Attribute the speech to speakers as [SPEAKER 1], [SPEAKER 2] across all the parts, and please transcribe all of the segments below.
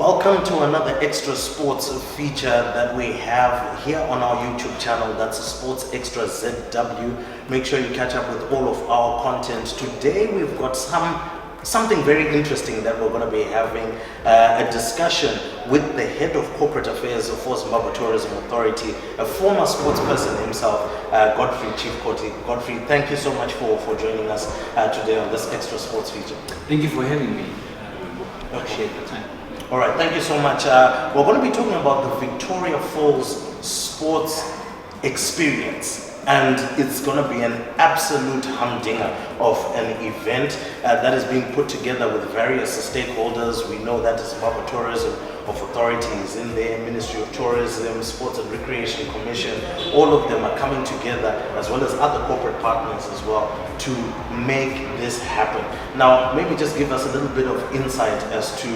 [SPEAKER 1] Welcome to another Xtra Sports feature that we have here on our YouTube channel. That's Sports Xtra ZW. Make sure you catch up with all of our content. Today we've got something very interesting that we're going to be having a discussion with the head of corporate affairs for Zimbabwe Tourism Authority, a former sports person himself, Godfrey, Chief Koti. Godfrey, thank you so much for joining us today on this Xtra Sports feature.
[SPEAKER 2] Thank you for having me. Appreciate the time.
[SPEAKER 1] All right, thank you so much. We're going to be talking about the Victoria Falls sports experience, and it's going to be an absolute humdinger of an event that is being put together with various stakeholders. We know that the Zimbabwe Tourism Authority is in there, Ministry of Tourism, Sports and Recreation Commission. All of them are coming together, as well as other corporate partners as well, to make this happen. Now, maybe just give us a little bit of insight as to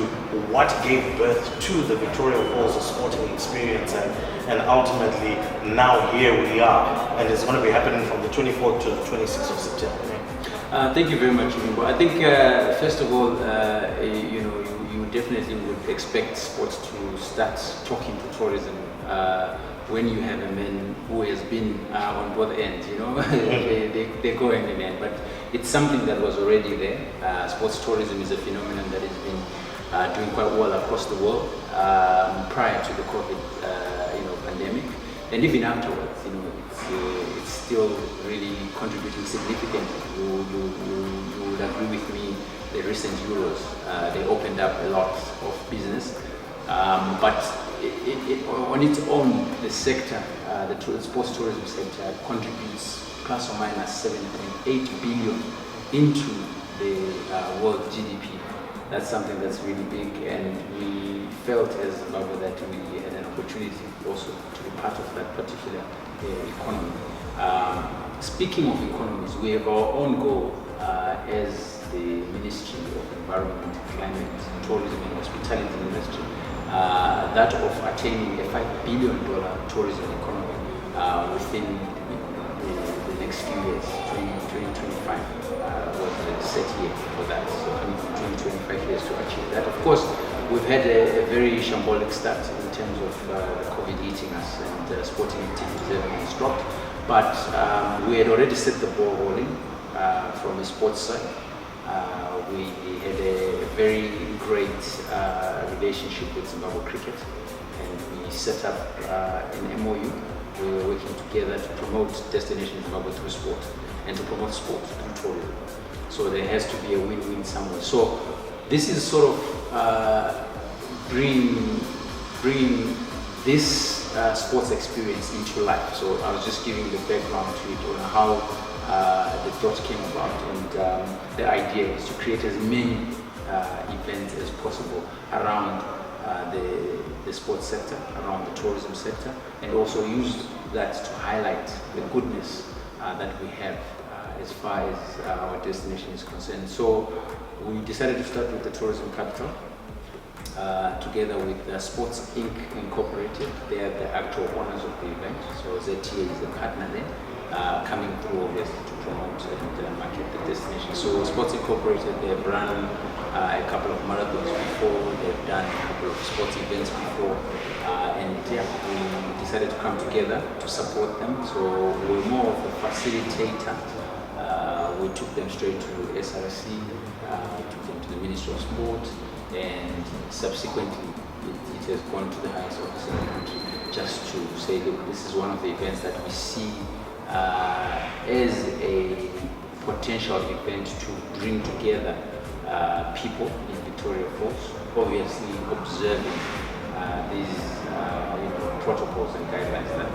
[SPEAKER 1] what gave birth to the Victoria Falls sporting experience, and ultimately now here we are, and it's going to be happening from the 24th to the 26th of September.
[SPEAKER 2] Thank you very much, Nimbo. I think first of all, you definitely would expect sports to start talking to tourism when you have a man who has been on both ends. They go hand in hand, but it's something that was already there. Sports tourism is a phenomenon that has been doing quite well across the world prior to the COVID pandemic, and even afterwards. It's still really contributing significantly. You would agree with me. The recent Euros, they opened up a lot of business, but on its own, the sector, the sports tourism sector, contributes plus or minus 7.8 billion into the world GDP. That's something that's really big, and we felt as Zimbabwe that we had an opportunity also to be part of that particular economy. Speaking of economies, we have our own goal as the Ministry of Environment, Climate, Tourism and Hospitality Industry, that of attaining a $5 billion tourism economy within the next few years. 2025 was the set year for that, so 20-25 years to achieve that. Of course, we've had a very shambolic start in terms of the COVID eating us, and sporting activities have dropped. But we had already set the ball rolling from the sports side. We had a very great relationship with Zimbabwe Cricket, and we set up an MOU. We were working together to promote Destination Zimbabwe through sport, and to promote sport through tourism. So there has to be a win-win somewhere. So this is sort of bring this sports experience into life. So I was just giving the background to it on how the thought came about, and the idea is to create as many events as possible around the sports sector, around the tourism sector, and also use that to highlight the goodness that we have as far as our destination is concerned. So we decided to start with the tourism capital, together with Sports Inc. Incorporated. They are the actual owners of the event, so ZTA is the partner there, coming through obviously to promote and market the destination. So Sports Incorporated, they've run a couple of marathons before, they've done a couple of sports events before, and yeah, we decided to come together to support them. So we're more of a facilitator. We took them straight to SRC, we took them to the Ministry of Sport, and subsequently it has gone to the highest office in the country, just to say, look, this is one of the events that we see as a potential event to bring together people in Victoria Falls, obviously observing these protocols and guidelines that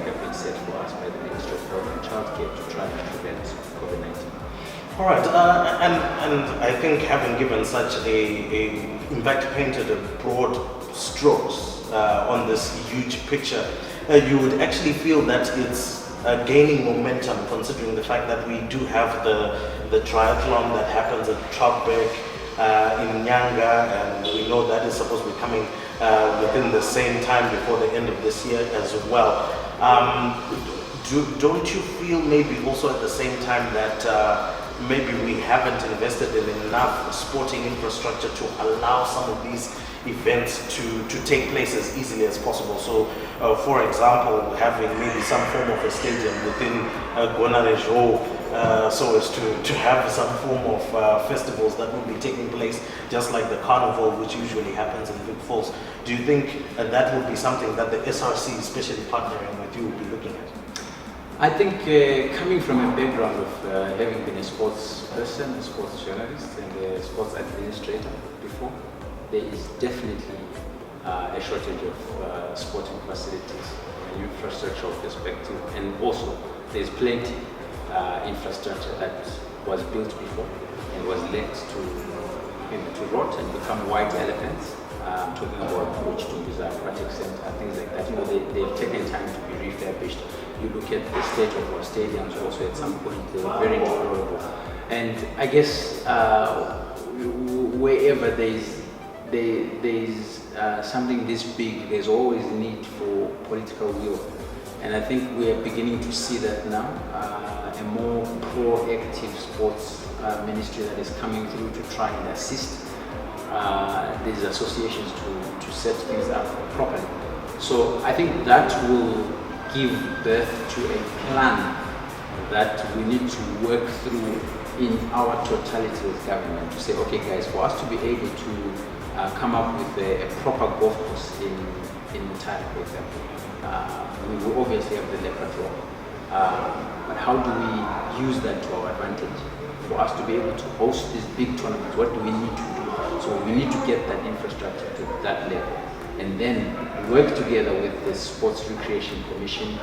[SPEAKER 2] have been set for us by the Ministry of Health and Childcare to try to prevent COVID-19.
[SPEAKER 1] All right, and I think having given such in fact painted a broad strokes on this huge picture, you would actually feel that it's gaining momentum, considering the fact that we do have the triathlon that happens at Troutbeck in Nyanga, and we know that is supposed to be coming within the same time before the end of this year as well. Don't you feel maybe also at the same time that maybe we haven't invested in enough sporting infrastructure to allow some of these events to take place as easily as possible. So, for example, having maybe some form of a stadium within Gonarejo, so as to have some form of festivals that will be taking place, just like the carnival, which usually happens in Vic Falls. Do you think that would be something that the SRC, especially partnering with you, would be looking at?
[SPEAKER 2] I think coming from a background of having been a sports person, a sports journalist, and a sports administrator before, there is definitely a shortage of sporting facilities from an infrastructural perspective, and also there's plenty infrastructure that was built before and was left to rot and become white elephants. I'm talking about Chitumbiza Aquatic Center, things like that. They've taken time to be refurbished. You look at the state of our stadiums also at some point, they were very deplorable. And I guess wherever there's something this big, there's always need for political will. And I think we are beginning to see that now, a more proactive sports ministry that is coming through to try and assist these associations to set things up properly. So I think that will give birth to a plan that we need to work through in our totality as government to say, okay guys, for us to be able to come up with a proper golf course in Mutare, for example, we will obviously have the leopard draw. But how do we use that to our advantage? For us to be able to host these big tournaments, what do we need to do? So we need to get that infrastructure to that level, and then work together with the Sports Recreation Commission,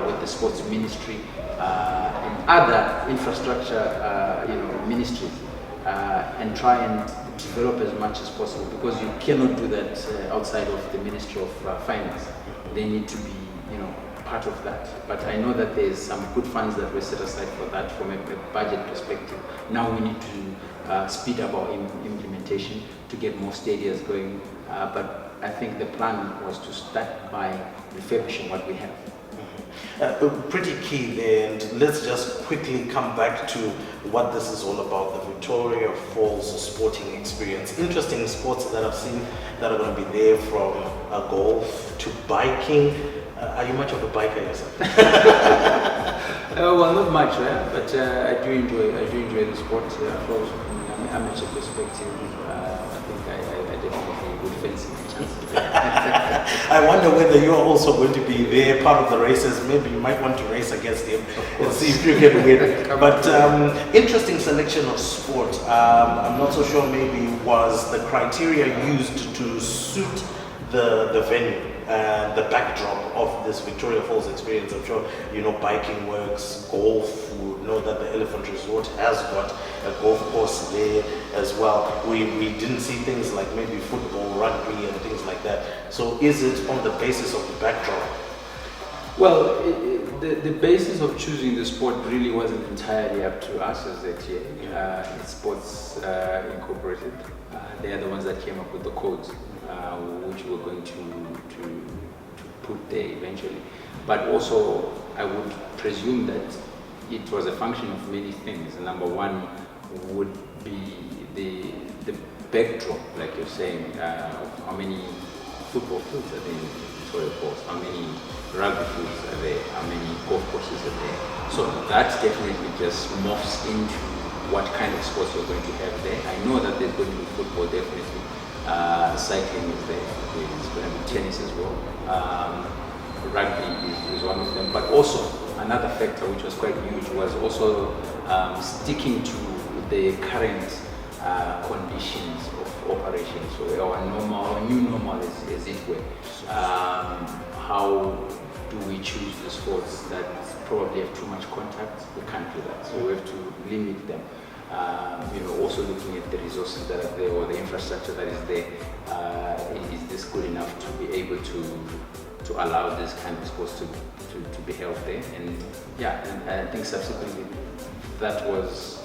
[SPEAKER 2] with the Sports Ministry, and other infrastructure ministries, and try and develop as much as possible, because you cannot do that outside of the Ministry of Finance. They need to be part of that. But I know that there's some good funds that were set aside for that from a budget perspective. Now we need to speed up our implementation to get more stadiums going. But I think the plan was to start by refurbishing what we have.
[SPEAKER 1] Pretty key there, and let's just quickly come back to what this is all about, the Victoria Falls sporting experience. Interesting sports that I've seen that are going to be there, from golf to biking. Are you much of a biker yourself?
[SPEAKER 2] Well, not much, but I do enjoy the sport from an amateur perspective. I think I definitely would fancy my chances.
[SPEAKER 1] I wonder whether you're also going to be there, part of the races. Maybe you might want to race against him and see if you can win. But interesting selection of sport. I'm not so sure maybe was the criteria used to suit the venue, the backdrop of this Victoria Falls experience. I'm sure biking works, golf. We know that the Elephant Resort has got a golf course there as well. We didn't see things like maybe football, rugby, and things like that. So is it on the basis of the backdrop?
[SPEAKER 2] Well, the basis of choosing the sport really wasn't entirely up to us as XTA. It's Sports Incorporated. They are the ones that came up with the codes, which we're going to put there eventually. But also, I would presume that it was a function of many things. Number one would be the backdrop, like you're saying, of how many football fields are there in Victoria Falls, how many rugby fields are there, how many golf courses are there. So that definitely just morphs into what kind of sports we're going to have there. I know that there's going to be football, definitely. Cycling is there. There's going to be tennis as well. Rugby is one of them. But also, another factor which was quite huge was also sticking to the current conditions of operation. So our new normal as it were. How do we choose the sports that probably have too much contact? We can't do that. So we have to limit them. Also looking at the resources that are there, or the infrastructure that is there. Is this good enough to be able to allow this kind of sports to be held there? And and I think subsequently that was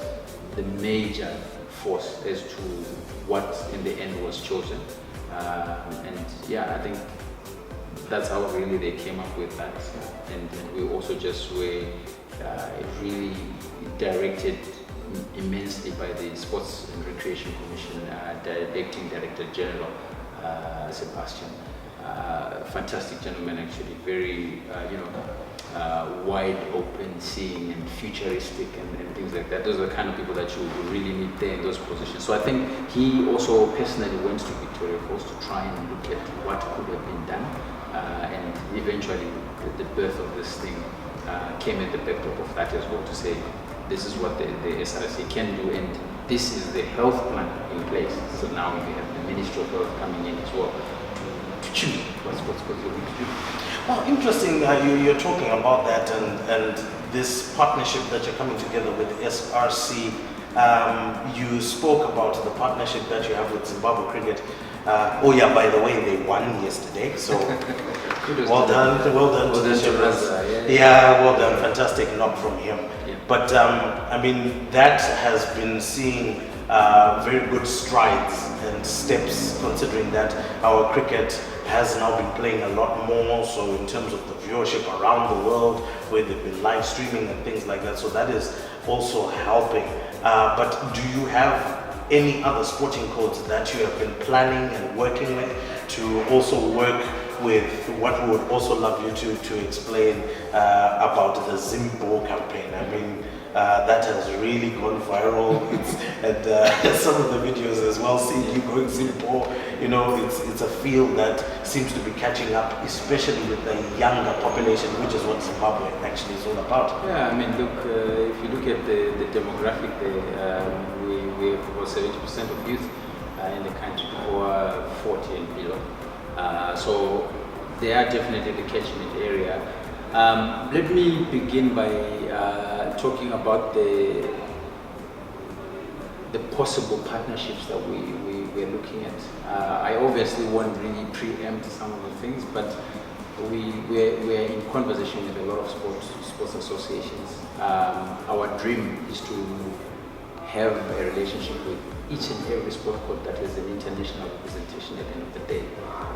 [SPEAKER 2] the major force as to what in the end was chosen. I think that's how really they came up with that. And we also just were really directed immensely by the Sports and Recreation Commission Acting Director General Sebastian. Fantastic gentleman, actually, very wide open seeing and futuristic and things like that. Those are the kind of people that you really need there in those positions. So I think he also personally went to Victoria Falls to try and look at what could have been done, and eventually the birth of this thing came at the backdrop of that as well, to say this is what the SRC can do, and this is the health plan in place. So now we have the Ministry of Health coming in as well to choose what's going to do.
[SPEAKER 1] Well, interesting you're talking about that and this partnership that you're coming together with SRC. You spoke about the partnership that you have with Zimbabwe Cricket. Oh yeah, by the way, they won yesterday, so well done to Raza. Yeah, well done, fantastic knock from him.
[SPEAKER 2] Yeah.
[SPEAKER 1] But I mean, that has been seeing very good strides and steps, considering that our cricket has now been playing a lot more, so in terms of the viewership around the world, where they've been live streaming and things like that, so that is also helping. But do you have any other sporting codes that you have been planning and working with to also work with? What we would also love you to explain about the Zimbabwe campaign. I mean, that has really gone viral. And some of the videos as well, seeing you going Zimbabwe, you know, it's a field that seems to be catching up, especially with the younger population, which is what Zimbabwe actually is all about.
[SPEAKER 2] Yeah, I mean, look, if you look at the demographic there, we have about 70% of youth in the country who are 40 and below. So they are definitely the catchment area. Let me begin by talking about the possible partnerships that we're looking at. I obviously won't really preempt some of the things, but we're in conversation with a lot of sports associations. Our dream is to have a relationship with each and every sport code that has an international representation at the end of the day,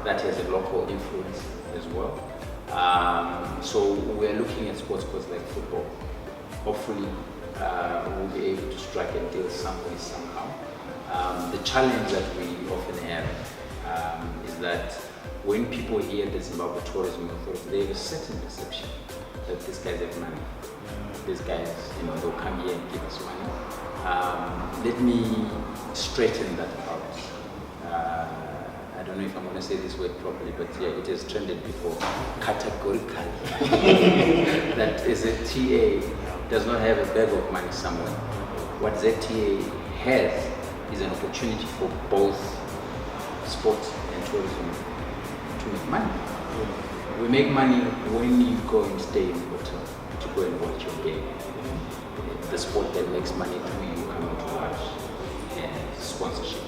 [SPEAKER 2] that has a local influence as well. So we're looking at sports codes like football. Hopefully we'll be able to strike a deal some way, somehow. The challenge that we often have is that when people hear the Zimbabwe Tourism Authority, they have a certain perception that these guys have money. These guys, you know, they'll come here and give us money. Let me straighten that out. I don't know if I'm going to say this word properly, but yeah, it has trended before. Categorically. That ZTA does not have a bag of money somewhere. What ZTA has is an opportunity for both sports and tourism to make money. We make money when you go and stay in the hotel to go and watch your game. The sport that makes money through you coming to watch, and sponsorship,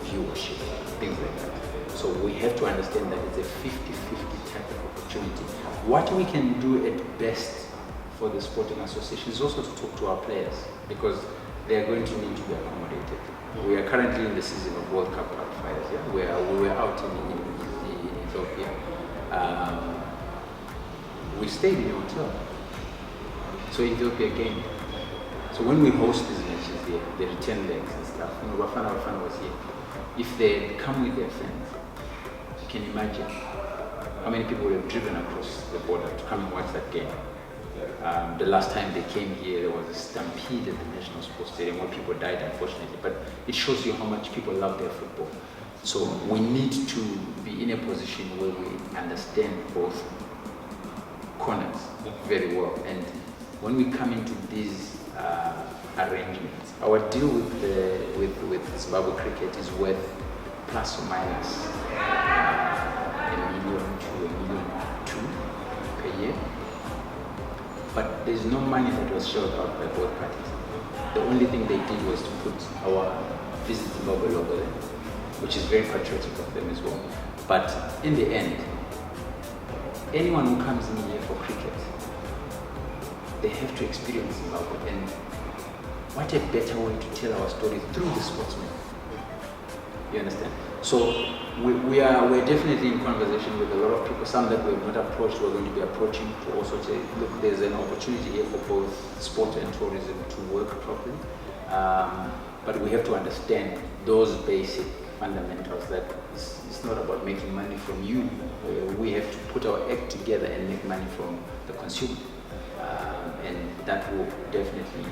[SPEAKER 2] viewership, things like that. So we have to understand that it's a 50-50 type of opportunity. What we can do at best for the sporting association is also to talk to our players, because they are going to need to be accommodated. We are currently in the season of World Cup qualifiers. Yeah? We were out in Ethiopia. We stayed in a hotel. So Ethiopia gained. So when we host these matches here, the return legs and stuff, you know, Bafana was here. If they had come with their friends, you can imagine how many people would have driven across the border to come and watch that game. The last time they came here, there was a stampede at the National Sports Stadium where people died, unfortunately. But it shows you how much people love their football. So we need to be in a position where we understand both corners very well. And when we come into these arrangements, our deal with Zimbabwe Cricket is worth plus or minus $1 million to $1.2 million per year. But there's no money that was shelled out by both parties. The only thing they did was to put our Visit Zimbabwe logo there, which is very patriotic of them as well. But in the end, anyone who comes in here for cricket, they have to experience Zimbabwe. And what a better way to tell our story through the sportsmen. You understand? So we're definitely in conversation with a lot of people. Some that we have not approached, we're going to be approaching to also say, look, there's an opportunity here for both sport and tourism to work properly. But we have to understand those basic fundamentals that it's not about making money from you. We have to put our act together and make money from the consumer. And that will definitely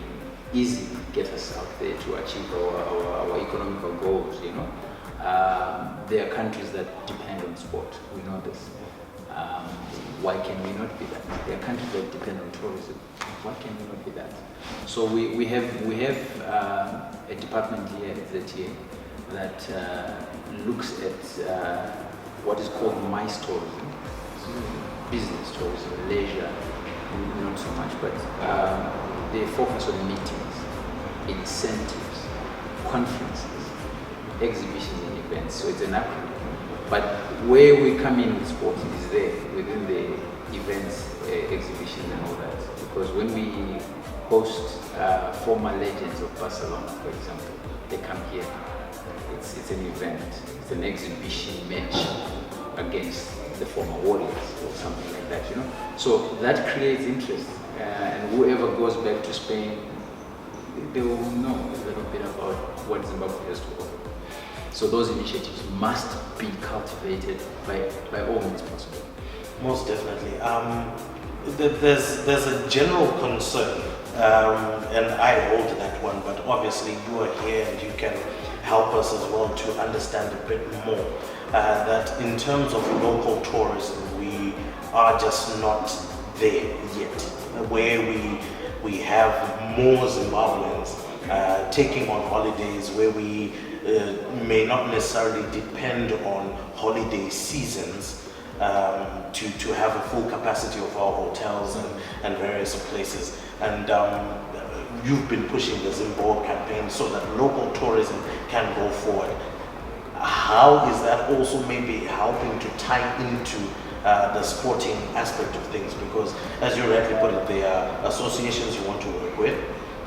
[SPEAKER 2] easily get us out there to achieve our economical goals, you know. There are countries that depend on sport, we know this. Why can we not be that? There are countries that depend on tourism. Why can we not be that? So we have a department here at ZTA that looks at what is called MICE tourism, business tourism, leisure, not so much, but they focus on meetings, incentives, conferences, exhibitions and events. So it's an acronym. But where we come in with sports is there within the events, exhibitions and all that. Because when we host former legends of Barcelona, for example, they come here. It's an event, it's an exhibition match against the former warriors or something like that, you know. So that creates interest, and whoever goes back to Spain, they will know a little bit about what Zimbabwe has to offer. So those initiatives must be cultivated by all means possible.
[SPEAKER 1] Most definitely. There's a general concern, and I hold that one, but obviously you are here and you can help us as well to understand a bit more, that in terms of local tourism, we are just not there yet, where we have more Zimbabweans taking on holidays, where we may not necessarily depend on holiday seasons to have a full capacity of our hotels and various places. And you've been pushing the Zimbabwe campaign so that local tourism can go forward. How is that also maybe helping to tie into the sporting aspect of things? Because as you rightly put it, there are associations you want to work with,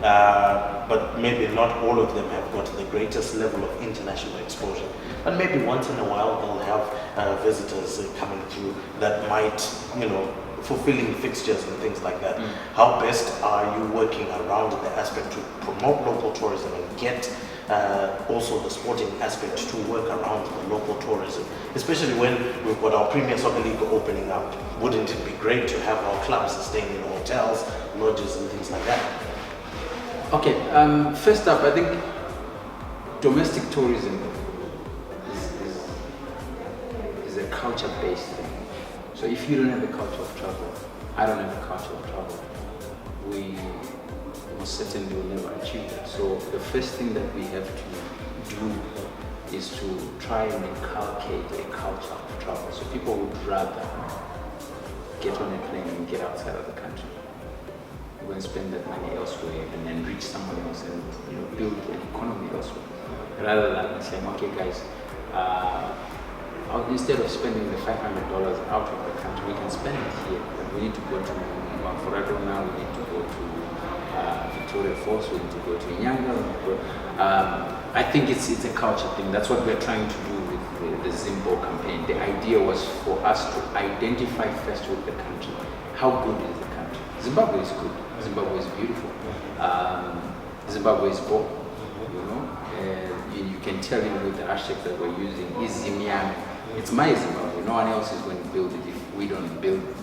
[SPEAKER 1] but maybe not all of them have got the greatest level of international exposure. And maybe once in a while they'll have visitors coming through that might, you know, fulfilling fixtures and things like that. How best are you working around the aspect to promote local tourism and get also the sporting aspect to work around the local tourism, especially when we've got our Premier Soccer League opening up? Wouldn't it be great to have our clubs staying in hotels, lodges and things like that?
[SPEAKER 2] Okay, first up, I think domestic tourism is a culture-based thing. So if you don't have a culture of travel, I don't have a culture of travel, we most certainly will never achieve that. So the first thing that we have to do is to try and inculcate a culture of travel. So people would rather get on a plane and get outside of the country. Go and spend that money elsewhere and then reach someone else and, you know, build an economy elsewhere. Rather than saying, okay guys, instead of spending the $500 out of the country, we can spend it here. We need to go to Manfurado now, we need to go to Victoria Falls, we need to go to Nyanga. I think it's a culture thing. That's what we're trying to do with the Zimbabwe campaign. The idea was for us to identify first with the country. How good is the country? Zimbabwe is good. Zimbabwe is beautiful. Zimbabwe is bold, you know. You can tell him with the hashtag that we're using is Zimiana. It's my Zimbabwe. No one else is going to build it if we don't build it.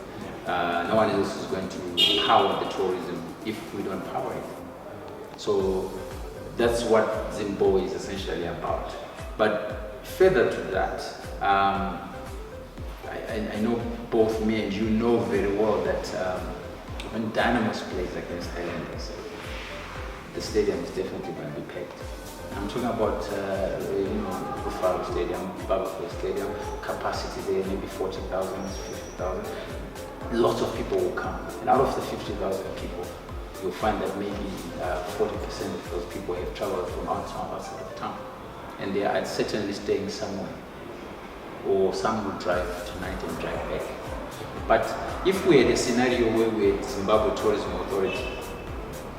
[SPEAKER 2] No one else is going to power the tourism if we don't power it. So that's what Zimbabwe is essentially about. But further to that, I know both me and you know very well that when Dynamos plays against Highlanders, the stadium is definitely going to be packed. I'm talking about Godfrey Stadium, Zimbabwe Stadium, capacity there maybe 40,000, 50,000. Lots of people will come, and out of the 50,000 people, you'll find that maybe 40% of those people have traveled from outside of town, and they are certainly staying somewhere, or some will drive tonight and drive back. But if we had a scenario where we had Zimbabwe Tourism Authority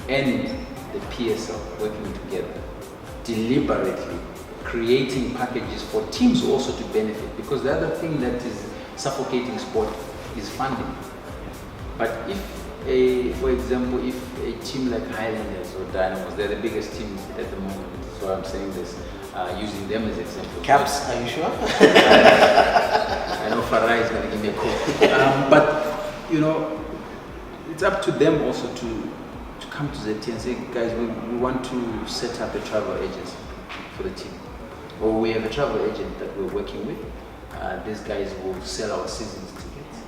[SPEAKER 2] and the PSL working together, deliberately creating packages for teams also to benefit, because the other thing that is suffocating sport is funding. But if for example, if a team like Highlanders or Dynamos, they're the biggest teams at the moment, so I'm saying this, using them as example.
[SPEAKER 1] Caps, are you sure?
[SPEAKER 2] I know Farai is going to give me a call. But, you know, it's up to them also to come to ZT and say, guys, we want to set up a travel agency for the team. Or we have a travel agent that we're working with. These guys will sell our seasons tickets.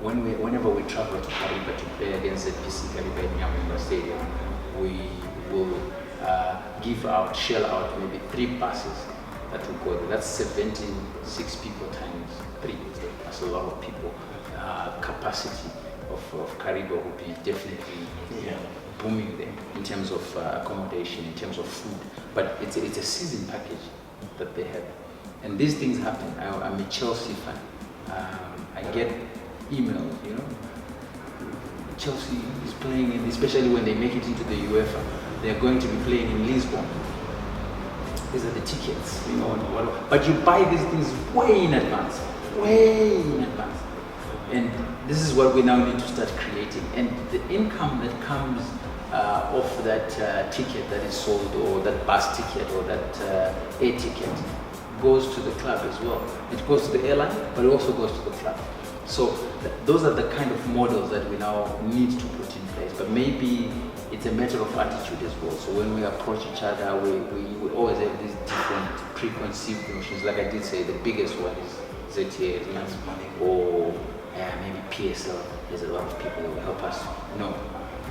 [SPEAKER 2] Whenever we travel to Kariba to play against ZPC Kariba in Nyamimba Stadium, we will shell out maybe 3 buses that will go there. That's 76 people times 3. That's a lot of people. Capacity of Kariba will be definitely booming there in terms of accommodation, in terms of food. But it's a season package that they have. And these things happen. I'm a Chelsea fan. I get emails, you know. Chelsea is playing, especially when they make it into the UEFA. They're going to be playing in Lisbon. These are the tickets, you know. But you buy these things way in advance. And this is what we now need to start creating. And the income that comes off that ticket that is sold, or that bus ticket, or that air ticket, goes to the club as well. It goes to the airline, but it also goes to the club. So those are the kind of models that we now need to put in place. But maybe it's a matter of attitude as well. So when we approach each other, we always have these different preconceived notions. Like I did say, the biggest one is ZTA, or maybe PSL. There's a lot of people that will help us. No,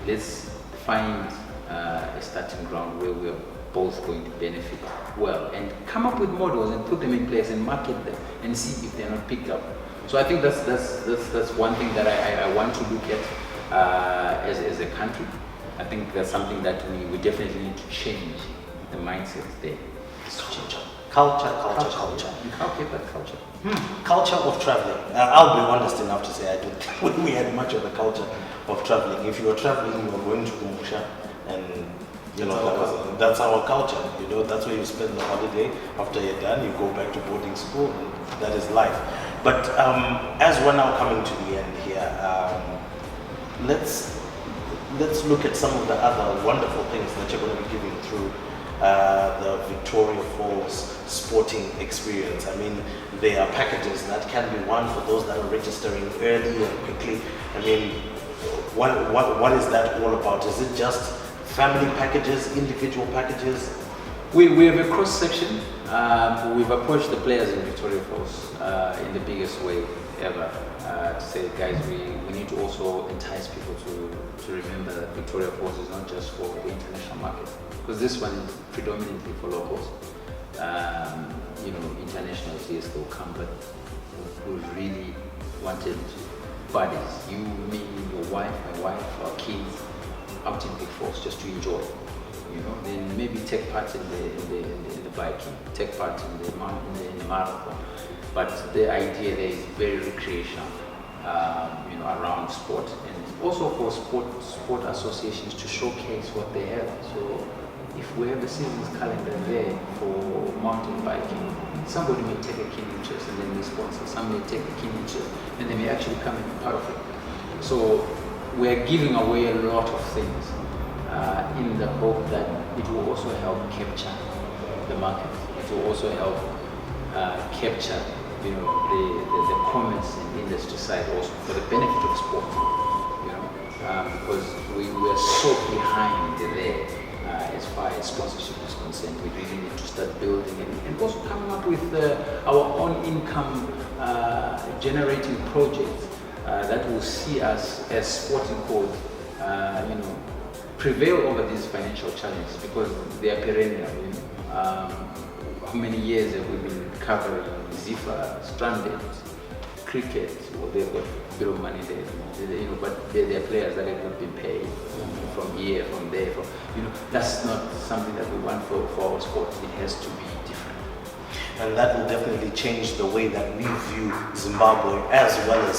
[SPEAKER 2] let's find a starting ground where we're both going to benefit well, and come up with models and put them in place and market them and see if they're not picked up. So I think that's one thing that I want to look at as a country. I think that's something that we definitely need to change the mindset there.
[SPEAKER 1] Culture.
[SPEAKER 2] Inculcate that culture.
[SPEAKER 1] Culture of traveling. I'll be honest enough to say I don't think we had much of the culture of traveling. If you were traveling, you were going to Umusha, and you know that's our culture. You know, that's where you spend the holiday. After you're done, you go back to boarding school, and that is life. But as we're now coming to the end here, let's look at some of the other wonderful things that you're going to be giving through the Victoria Falls sporting experience. I mean, there are packages that can be won for those that are registering early and quickly. I mean, what is that all about? Is it just family packages, individual packages?
[SPEAKER 2] We have a cross section. We've approached the players in Victoria Falls in the biggest way ever to say, guys, we need to also entice people to remember that Victoria Falls is not just for the international market, because this one is predominantly for locals. You know, internationals, yes, they'll come, but we really wanted buddies, you, me, your wife, my wife, our kids, out in Big Falls just to enjoy. You know, then maybe take part in the biking, take part in the marathon. But the idea there is very recreational, you know, around sport, and also for sport associations to showcase what they have. So if we have a season's calendar there for mountain biking, somebody may take a keen interest and then they sponsor. Some may take a keen interest and they may actually come and be part of it. So we're giving away a lot of things in the hope that it will also help capture the market. It will also help capture, you know, the comments in the industry side also for the benefit of sport. You know, because we are so behind there as far as sponsorship is concerned. We really need to start building and also coming up with our own income generating projects that will see us as sporting code, you know, prevail over these financial challenges, because they are perennial. You know? How many years have we been covering Zifa, stranded, cricket? Well, they've got a bit of money there, you know, but they're players that have not been paid from here, from there. You know, that's not something that we want for our sport. It has to be different.
[SPEAKER 1] And that will definitely change the way that we view Zimbabwe, as well as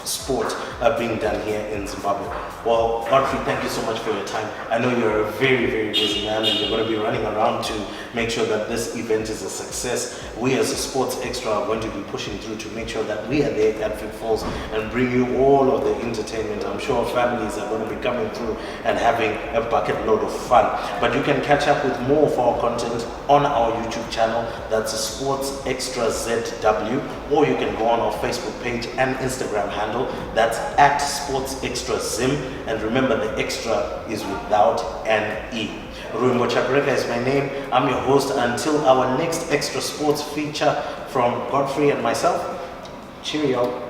[SPEAKER 1] sport being done here in Zimbabwe. Well, Godfrey, thank you so much for your time. I know you're a very, very busy man and you're going to be running around to make sure that this event is a success. We as a Sports Extra are going to be pushing through to make sure that we are there at Vic Falls and bring you all of the entertainment. I'm sure families are going to be coming through and having a bucket load of fun. But you can catch up with more of our content on our YouTube channel. That's Sports Extra ZW, or you can go on our Facebook page and Instagram handle. That's at Sports Extra Zim. And remember, the extra is without an E. Ruimbo Chabreka is my name. I'm your host. Until our next Extra Sports feature from Godfrey and myself, cheerio.